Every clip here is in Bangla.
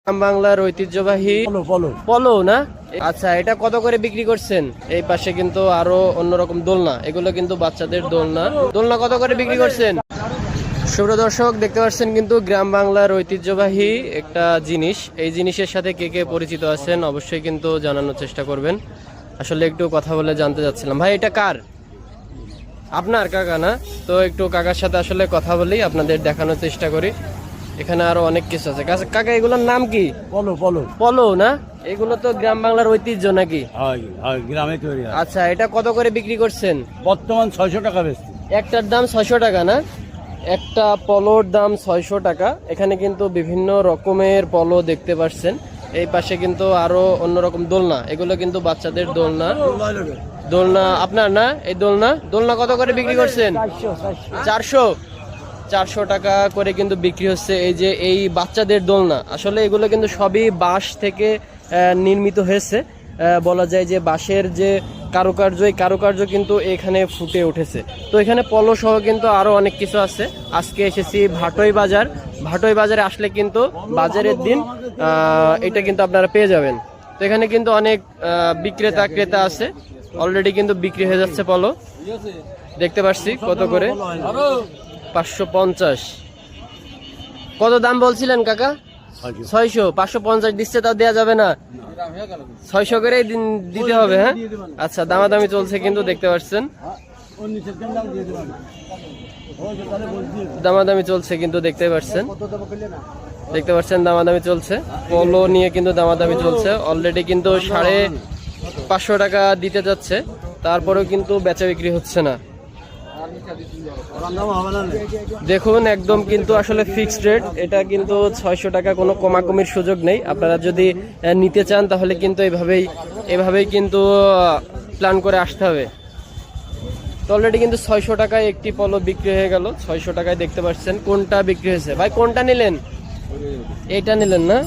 গ্রাম বাংলার ঐতিহ্যবাহী পলো না। আচ্ছা, এটা কত করে বিক্রি করছেন? এই পাশে কিন্তু আরো অন্যরকম দোলনা, এগুলো কিন্তু বাচ্চাদের দোলনা। দোলনা কত করে বিক্রি করছেন? সুপ্রিয় দর্শক, দেখতে পাচ্ছেন কিন্তু গ্রাম বাংলার ঐতিহ্যবাহী একটা জিনিস। এই জিনিসের সাথে কে কে পরিচিত আছেন অবশ্যই কিন্তু জানানোর চেষ্টা করবেন। আসলে একটু কথা বলে জানতে চাচ্ছিলাম, ভাই এটা কার? আপনার কাকা না? তো একটু কাকার সাথে আসলে কথা বলি, আপনাদের দেখানোর চেষ্টা করি। এখানে আরো অনেক কিছু আছে। কাকা এগুলোর নাম কি? পলো পলো পলো না? এগুলো তো গ্রাম বাংলার ঐতিহ্য নাকি? গ্রামে তৈরি হয়। আচ্ছা, এটা কত করে বিক্রি করছেন? বর্তমান 600 টাকা বেশি। একটার দাম 600 টাকা না? একটা পলোর দাম 600 টাকা। এখানে কিন্তু বিভিন্ন রকমের পলো দেখতে পাচ্ছেন। এই পাশে কিন্তু আরো অন্যরকম দোলনা, এগুলো কিন্তু বাচ্চাদের দোলনা। দোলনা আপনার না? এই দোলনা কত করে বিক্রি করছেন? 400 টাকা করে কিন্তু বিক্রি হচ্ছে। এই যে এই বাচ্চাদের দোলনা, আসলে এগুলো কিন্তু সবই বাঁশ থেকে নির্মিত হয়েছে। বলা যায় যে বাঁশের যে কারুকার্য, এই কারুকার্য কিন্তু এখানে ফুটে উঠেছে। তো এখানে পলো সহ কিন্তু আরো অনেক কিছু আছে। আজকে এসেছি ভাটোই বাজার। ভাটোই বাজারে আসলে কিন্তু বাজারের দিন এটা কিন্তু আপনারা পেয়ে যাবেন। তো এখানে কিন্তু অনেক বিক্রেতা ক্রেতা আছে। অলরেডি কিন্তু বিক্রি হয়ে যাচ্ছে পলো, দেখতে পাচ্ছি কত করে। 550। কত দাম বলছিলেন কাকা? 600। 550 দিচ্ছে, তাও দেওয়া যাবে না? 600 করেই দিতে হবে। হ্যাঁ, আচ্ছা, দামাদামি চলছে কিন্তু, দেখতে পাচ্ছেন দামাদামি চলছে কিন্তু, দেখতে পাচ্ছেন দামাদামি চলছে। পলো নিয়ে কিন্তু দামাদামি চলছে। অলরেডি কিন্তু 550 টাকা দিতে যাচ্ছে, তারপরেও কিন্তু বেচা বিক্রি হচ্ছে না। দেখুন, একদম কিন্তু আসলে ফিক্সড রেট। এটা কিন্তু 600 টাকা, কোনো কমাকমির সুযোগ নেই। আপনারা যদি নিতে চান তাহলে কিন্তু এভাবেই কিন্তু প্ল্যান করে আসতে হবে। তো অলরেডি কিন্তু 600 টাকায় একটি পলো বিক্রি হয়ে গেল। 600 টাকায় দেখতে পাচ্ছেন। কোনটা বিক্রি হয়েছে ভাই? কোনটা নিলেন? এইটা নিলেন না?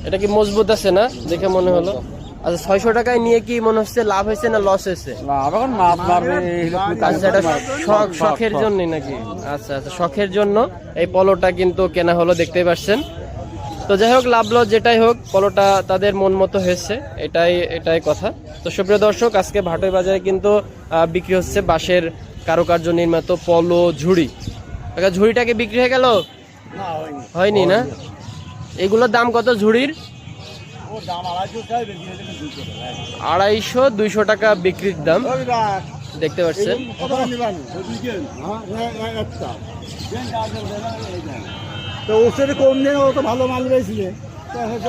এটা কি মজবুত আছে না দেখে মনে হলো? আচ্ছা, 600 টাকায় নিয়ে কি মনে হচ্ছে লাভ হয়েছে না লস হয়েছে? আচ্ছা, এটা শখের জন্যই নাকি? আচ্ছা আচ্ছা, শখের জন্য এই পলোটা কিন্তু কেনা হলো, দেখতেই পাচ্ছেন। তো যাই হোক, লাভ লস যেটাই হোক, পলোটা তাদের মন মতো হয়েছে, এটাই কথা। তো সুপ্রিয় দর্শক, আজকে ভাটোই বাজারে কিন্তু বিক্রি হচ্ছে বাঁশের কারুকার্য নির্মিত পলো ঝুড়ি। ঝুড়িটাকে বিক্রি হয়ে গেল? হয়নি না? এগুলোর দাম কত ঝুড়ির? 250-200 টাকা বিক্রির দাম, দেখতে পাচ্ছেন। তো ওর সাথে কম দেন, ও তো ভালো মাল রয়েছে।